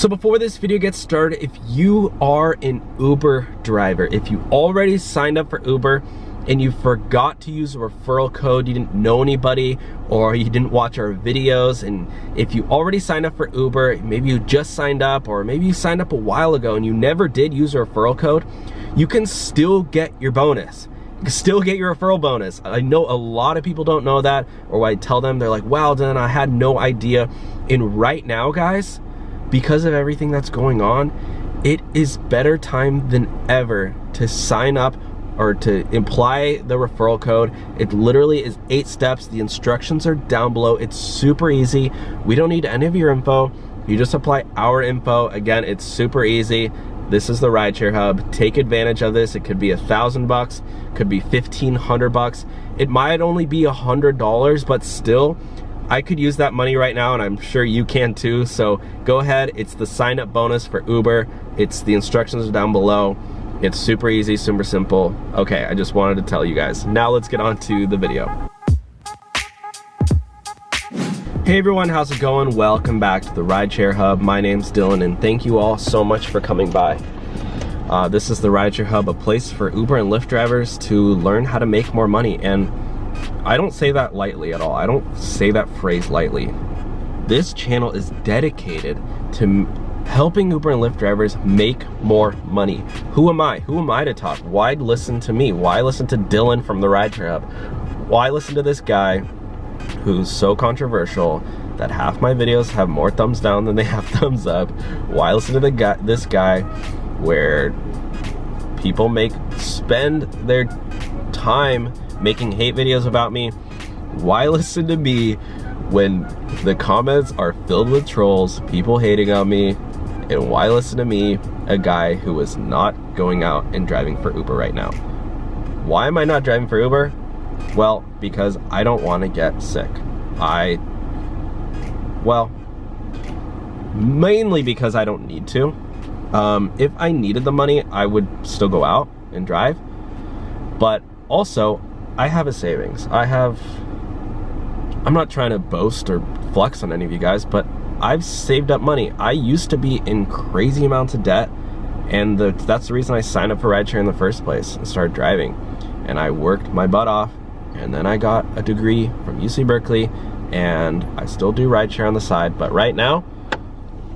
So before this video gets started, if you are an Uber driver, if you already signed up for Uber and you forgot to use a referral code, you didn't know anybody, or you didn't watch our videos, and if you already signed up for Uber, maybe you just signed up, or maybe you signed up a while ago and you never did use a referral code, you can still get your bonus. You can still get your referral bonus. I know a lot of people don't know that, or when I tell them, they're like, wow, then I had no idea. And right now, guys, because of everything that's going on, it is better time than ever to sign up or to apply the referral code. It literally is 8 steps. The instructions are down below. It's super easy. We don't need any of your info. You just apply our info. Again, it's super easy. This is the Rideshare Hub. Take advantage of this. It could be $1,000, could be $1,500. It might only be $100, but still, I could use that money right now, and I'm sure you can too. So go ahead. It's the sign up bonus for Uber. The instructions are down below. It's super easy, super simple. Okay, I just wanted to tell you guys. Now let's get on to the video. Hey everyone, how's it going? Welcome back to the Rideshare Hub. My name's Dylan, and thank you all so much for coming by. This is the Rideshare Hub, a place for Uber and Lyft drivers to learn how to make more money. And I don't say that lightly at all. I don't say that phrase lightly. This channel is dedicated to helping Uber and Lyft drivers make more money. Who am I? Who am I to talk? Why listen to me? Why listen to Dylan from the Rideshare Hub? Why listen to this guy who's so controversial that half my videos have more thumbs down than they have thumbs up? Why listen to this guy where people spend their time making hate videos about me? Why listen to me when the comments are filled with trolls, people hating on me? And why listen to me, a guy who is not going out and driving for Uber right now? Why am I not driving for Uber? Well, because I don't want to get sick. Mainly because I don't need to. If I needed the money, I would still go out and drive. But also, I have a savings. I'm not trying to boast or flex on any of you guys, but I've saved up money. I used to be in crazy amounts of debt, and that's the reason I signed up for Rideshare in the first place and started driving. And I worked my butt off, and then I got a degree from UC Berkeley, and I still do Rideshare on the side, but right now,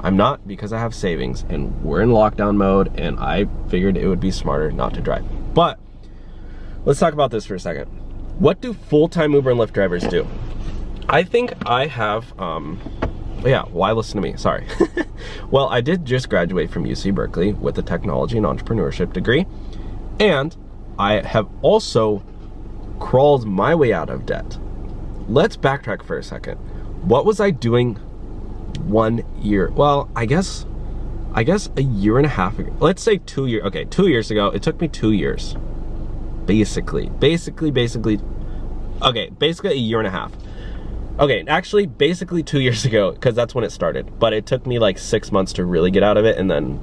I'm not, because I have savings, and we're in lockdown mode, and I figured it would be smarter not to drive. But let's talk about this for a second. What do full-time Uber and Lyft drivers do? I think I have, why listen to me? Sorry. Well, I did just graduate from UC Berkeley with a technology and entrepreneurship degree, and I have also crawled my way out of debt. Let's backtrack for a second. What was I doing 1 year? Well, I guess a year and a half ago. Let's say 2 years. Okay, 2 years ago. It took me 2 years. Basically a year and a half. Okay, actually, basically 2 years ago, because that's when it started. But it took me like 6 months to really get out of it, and then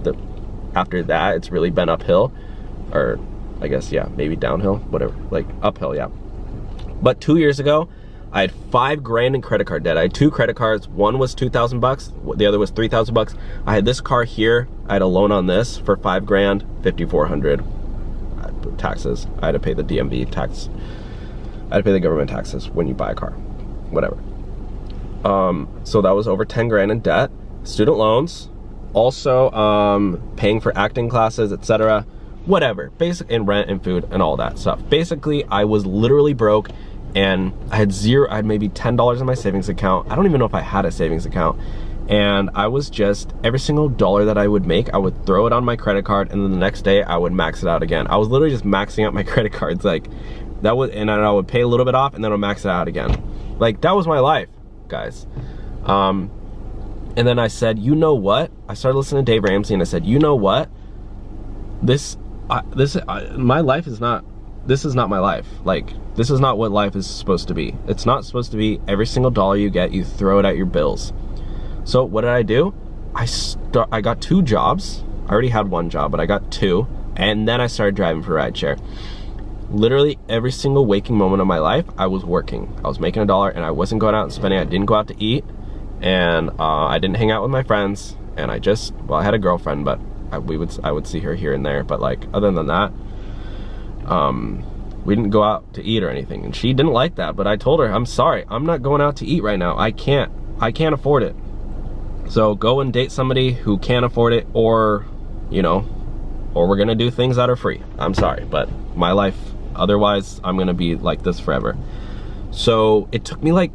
after that, it's really been uphill. Or, I guess, yeah, maybe downhill, whatever, like uphill, yeah. But 2 years ago, I had $5 grand in credit card debt. I had 2 credit cards. One was $2,000, the other was $3,000. I had this car here. I had a loan on this for $5 grand, $5,400. Taxes. I had to pay the DMV tax. I had to pay the government taxes when you buy a car, whatever. So that was over 10 grand in debt. Student loans, also paying for acting classes, etc. Whatever, basic, and rent and food and all that stuff. Basically, I was literally broke, and I had maybe $10 in my savings account. I don't even know if I had a savings account. And I was just, every single dollar that I would make, I would throw it on my credit card, and then the next day I would max it out again. I was literally just maxing out my credit cards, like that was, and I would pay a little bit off, and then I'll max it out again. Like, that was my life, guys. And then I said, you know what? I started listening to Dave Ramsey, and I said, you know what? My life is not, this is not my life. Like, this is not what life is supposed to be. It's not supposed to be every single dollar you get, you throw it at your bills. So what did I do? I got 2 jobs. I already had 1 job, but I got 2. And then I started driving for Rideshare. Literally every single waking moment of my life, I was working. I was making $1, and I wasn't going out and spending. I didn't go out to eat, and I didn't hang out with my friends. And I had a girlfriend, but I would see her here and there. But like, other than that, we didn't go out to eat or anything. And she didn't like that, but I told her, I'm sorry, I'm not going out to eat right now. I can't afford it. So go and date somebody who can't afford it, or, you know, or we're gonna do things that are free. I'm sorry, but my life, otherwise I'm gonna be like this forever. So it took me like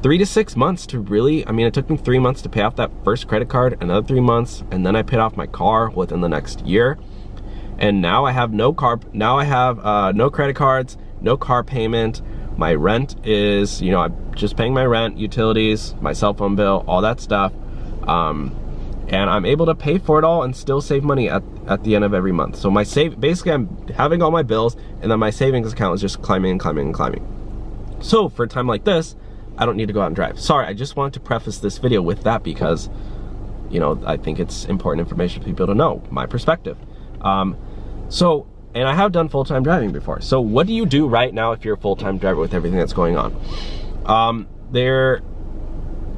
3 to 6 months to really, I mean, it took me 3 months to pay off that first credit card, another 3 months, and then I paid off my car within the next year. And now I have no credit cards, no car payment. My rent is, you know, I'm just paying my rent, utilities, my cell phone bill, all that stuff. And I'm able to pay for it all and still save money at the end of every month. So basically I'm having all my bills, and then my savings account is just climbing and climbing and climbing. So for a time like this, I don't need to go out and drive. Sorry, I just wanted to preface this video with that because, you know, I think it's important information for people to know, my perspective. And I have done full-time driving before. So what do you do right now if you're a full-time driver with everything that's going on?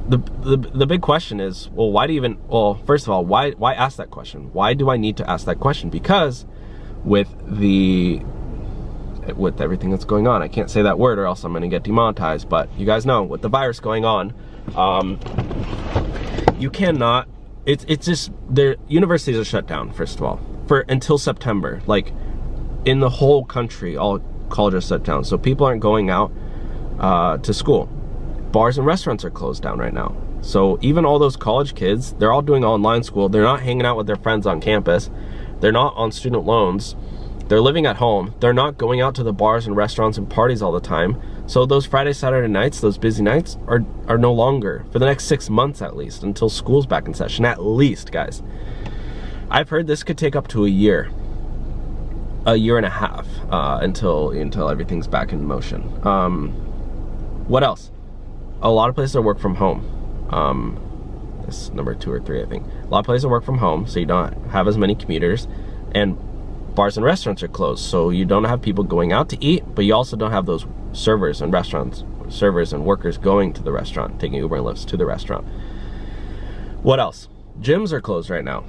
The big question is, well, why do you even, well, first of all, why ask that question? Why do I need to ask that question? Because with everything that's going on, I can't say that word or else I'm gonna get demonetized, but you guys know, with the virus going on, you cannot, it's just, the universities are shut down, first of all, until September. Like, in the whole country, all colleges shut down, so people aren't going out to school. Bars and restaurants are closed down right now. So even all those college kids, they're all doing online school. They're not hanging out with their friends on campus. They're not on student loans. They're living at home. They're not going out to the bars and restaurants and parties all the time. So those Friday, Saturday nights, those busy nights are no longer, for the next 6 months at least, until school's back in session, at least, guys. I've heard this could take up to a year and a half, until everything's back in motion. What else? A lot of places are work from home. This is number 2 or 3, I think. A lot of places are work from home, so you don't have as many commuters, and bars and restaurants are closed, so you don't have people going out to eat, but you also don't have those servers and workers going to the restaurant, taking Uber and Lyfts to the restaurant. What else? Gyms are closed right now.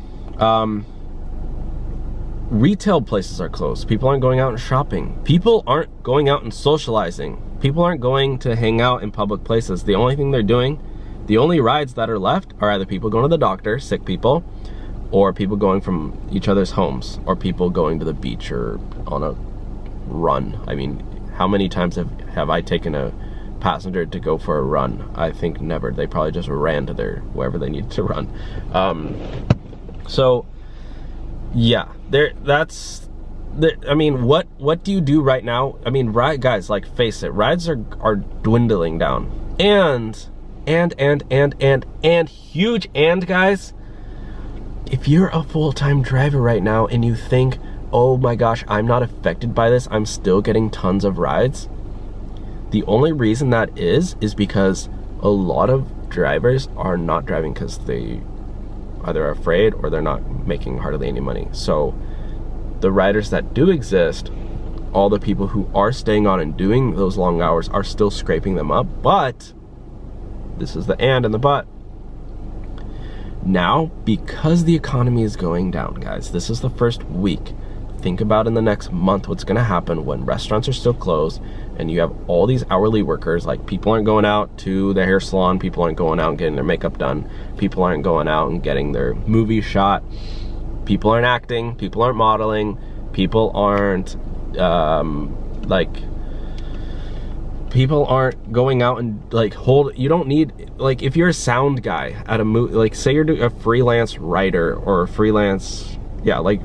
Retail places are closed. People aren't going out and shopping. People aren't going out and socializing. People aren't going to hang out in public places. The only thing they're doing, the only rides that are left are either people going to the doctor, sick people, or people going from each other's homes, or people going to the beach or on a run. I mean, how many times have I taken a passenger to go for a run? I think never. They probably just ran to wherever they needed to run. So yeah, I mean, what do you do right now? I mean, guys, like, face it, rides are dwindling down. And huge, and guys, if you're a full-time driver right now and you think, oh my gosh, I'm not affected by this, I'm still getting tons of rides, the only reason that is because a lot of drivers are not driving because they either afraid or they're not making hardly any money. So the riders that do exist, all the people who are staying on and doing those long hours are still scraping them up. But this is the and the but. Now, because the economy is going down, guys, this is the first week. Think about in the next month what's gonna happen when restaurants are still closed and you have all these hourly workers. Like, people aren't going out to the hair salon, people aren't going out and getting their makeup done, people aren't going out and getting their movie shot, people aren't acting, people aren't modeling, people aren't people aren't going out and you don't need, like, if you're a sound guy at a movie, like, say you're a freelance writer or a freelance, yeah, like,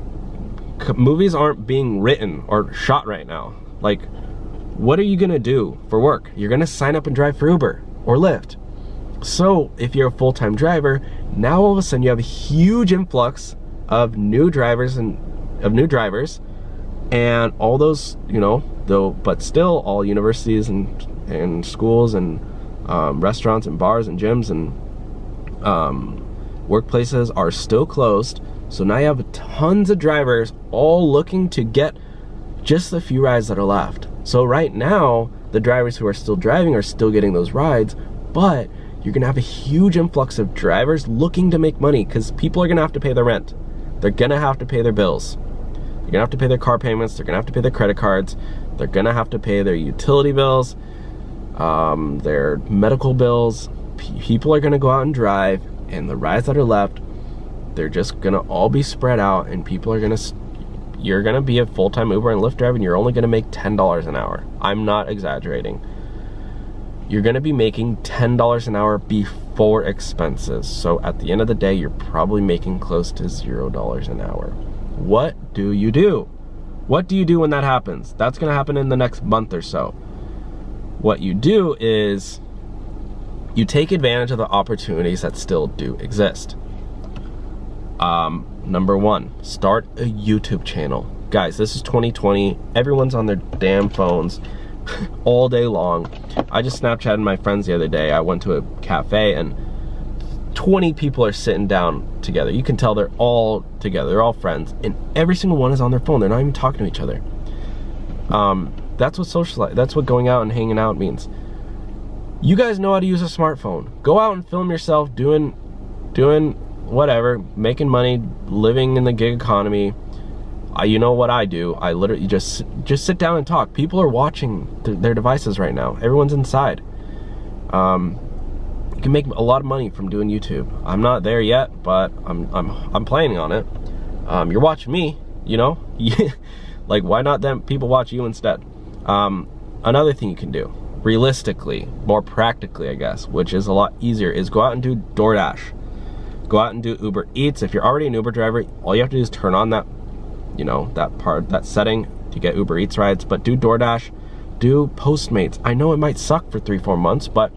movies aren't being written or shot right now. Like, what are you gonna do for work? You're gonna sign up and drive for Uber or Lyft. So if you're a full-time driver, now all of a sudden you have a huge influx of new drivers and all those, you know, though, but still all universities and schools and restaurants and bars and gyms and workplaces are still closed. So now you have tons of drivers all looking to get just the few rides that are left. So right now, the drivers who are still driving are still getting those rides, but you're gonna have a huge influx of drivers looking to make money because people are gonna have to pay their rent. They're gonna have to pay their bills. They're gonna have to pay their car payments. They're gonna have to pay their credit cards. They're gonna have to pay their utility bills, their medical bills. People are gonna go out and drive, and the rides that are left, they're just gonna all be spread out, and people are gonna, you're gonna be a full-time Uber and Lyft driver, and you're only gonna make $10 an hour. I'm not exaggerating. You're gonna be making $10 an hour before expenses. So at the end of the day, you're probably making close to $0 an hour. What do you do? What do you do when that happens? That's gonna happen in the next month or so. What you do is you take advantage of the opportunities that still do exist. Number one, start a YouTube channel. Guys, this is 2020. Everyone's on their damn phones all day long. I just Snapchatted my friends the other day. I went to a cafe and 20 people are sitting down together. You can tell they're all together. They're all friends. And every single one is on their phone. They're not even talking to each other. That's what that's what going out and hanging out means. You guys know how to use a smartphone. Go out and film yourself doing whatever, making money, living in the gig economy. You know what I do? I literally just sit down and talk. People are watching their devices right now. Everyone's inside. You can make a lot of money from doing YouTube. I'm not there yet, but I'm planning on it. You're watching me, you know? Like, why not them people watch you instead? Another thing you can do, realistically, more practically, I guess, which is a lot easier, is go out and do DoorDash. Go out and do Uber Eats. If you're already an Uber driver, all you have to do is turn on that, you know, that setting to get Uber Eats rides. But do DoorDash, do Postmates. I know it might suck for 3-4 months, but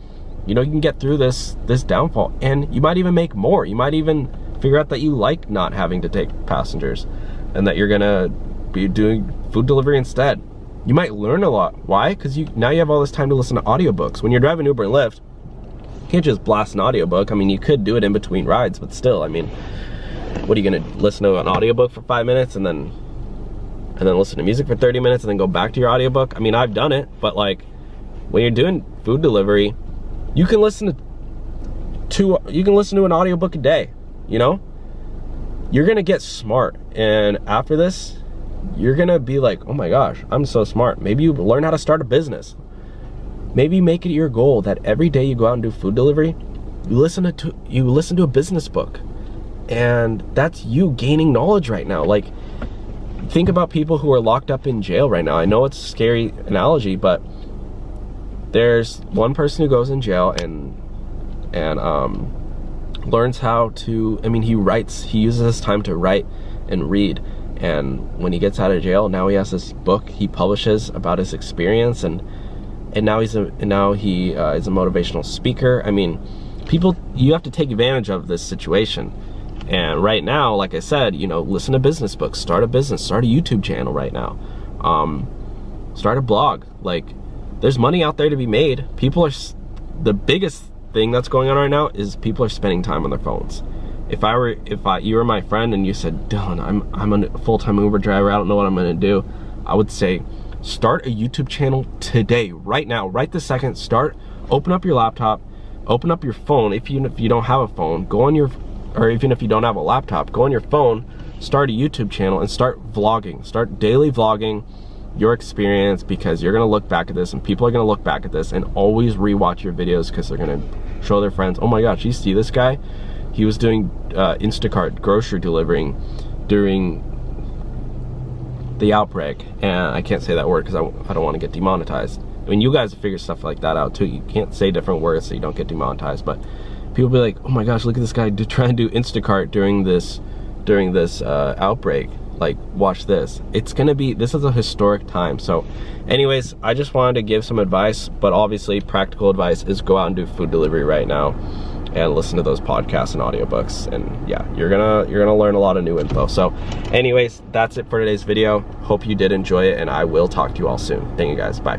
you know, you can get through this downfall, and you might even make more. You might even figure out that you like not having to take passengers, and that you're gonna be doing food delivery instead. You might learn a lot. Why? Because now you have all this time to listen to audiobooks. When you're driving Uber and Lyft, you can't just blast an audiobook. I mean, you could do it in between rides, but still, I mean, what are you gonna listen to an audiobook for 5 minutes and then listen to music for 30 minutes and then go back to your audiobook? I mean, I've done it, but like when you're doing food delivery, you can listen to an audiobook a day, you know? You're gonna get smart, and after this, you're gonna be like, oh my gosh, I'm so smart. Maybe you learn how to start a business. Maybe make it your goal that every day you go out and do food delivery, you listen to a business book. And that's you gaining knowledge right now. Like, think about people who are locked up in jail right now. I know it's a scary analogy, but there's one person who goes in jail and learns how to, I mean, he uses his time to write and read. And when he gets out of jail, now he has this book he publishes about his experience, and now he is a motivational speaker. I mean, you have to take advantage of this situation. And right now, like I said, you know, listen to business books, start a business, start a YouTube channel right now, start a blog. Like, there's money out there to be made. The biggest thing that's going on right now is people are spending time on their phones. If you were my friend and you said, Dylan, I'm a full-time Uber driver, I don't know what I'm gonna do, I would say, start a YouTube channel today, right now, right this second. Open up your laptop, open up your phone. If you don't have a phone, or even if you don't have a laptop, go on your phone, start a YouTube channel and start vlogging. Start daily vlogging your experience, because you're gonna look back at this, and people are gonna look back at this and always rewatch your videos, because they're gonna show their friends, oh my gosh, you see this guy? He was doing Instacart grocery delivering during the outbreak, and I can't say that word because I don't want to get demonetized. I mean, you guys figure stuff like that out too. You can't say different words so you don't get demonetized, but people be like, oh my gosh, look at this guy trying to do Instacart during this outbreak. Like, watch this. This is a historic time. So anyways, I just wanted to give some advice, but obviously practical advice is go out and do food delivery right now and listen to those podcasts and audiobooks, and yeah, you're gonna learn a lot of new info. So anyways, that's it for today's video. Hope you did enjoy it, and I will talk to you all soon. Thank you guys. Bye.